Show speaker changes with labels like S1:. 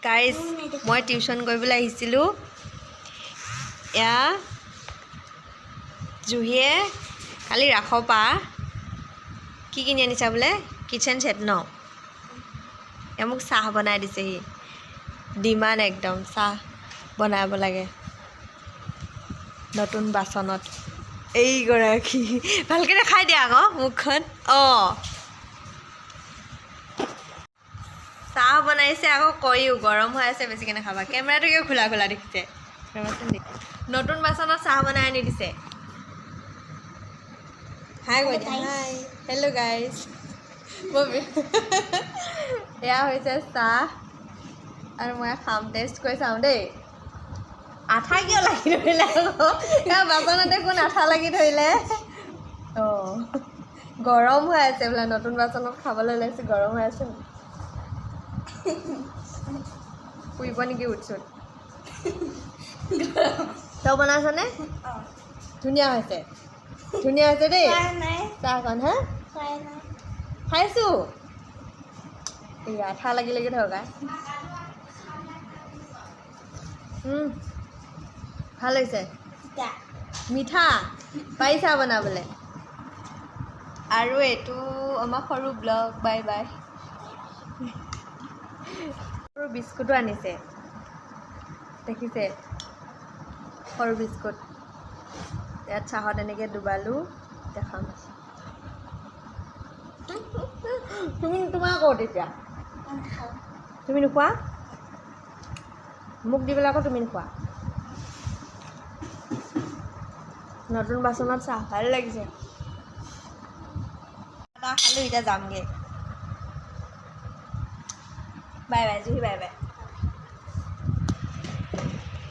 S1: Guys মই tuition কৰিবলৈ আহিছিলোঁ। এয়া জুহিয়ে কালি ৰাসৰ পৰা কি কিনি আনিছা বোলে? কিটচেন ছেট ন? এয়া মোক চাহ বনাই দিছেহি। ডিমাণ্ড একদম চাহ বনাব লাগে নতুন বাচনত। এইগৰাকী ভালকৈ দেখাই দিয়া আকৌ মুখখন। অঁ চাহ বনাইছে আকৌ কয়ো গৰম হৈ আছে বেছিকৈ নাখাবা। কেমেৰাটো কিয় খোলা খোলা দেখিছে? নতুন বাচনত চাহ বনাই আনি দিছে। হাই কৈ দিয়া। Hi hello' guys. এয়া হৈছে চাহ আৰু মই খাম, টেষ্ট কৰি চাওঁ দেই। আঠা কিয় লাগি ধৰিলে আকৌ? এয়া বাচনতে কোন আঠা লাগি ধৰিলে? অঁ গৰম হৈ আছে বোলে, নতুন বাচনত খাবলৈ লৈছোঁ, গৰম হৈ আছে। ফুৰিব নেকি উঠছোন? তই বনাইছনে? ধুনীয়া হৈছে, ধুনীয়া হৈছে দেই চাহকণ। হা খাইছোঁ। এই আঠা লাগি লাগি থকা ভাল হৈছে। মিঠা পাৰিছা বনাবলৈ। আৰু এইটো আমাৰ সৰু ব্লগ। Bye bye. সৰু বিস্কুটো আনিছে, দেখিছে? সৰু বিস্কুট ইয়াত চাহত এনেকৈ ডুবালোঁ, দেখাম। তোমাৰ ক'ত এতিয়া? তুমি নোখোৱা? মোক দি পেলাই আকৌ তুমি নোখোৱা? নতুন বাচনত চাহ ভাল লাগিছে। খালোঁ, এতিয়া যামগৈ। Bye bye Juhi, bye bye.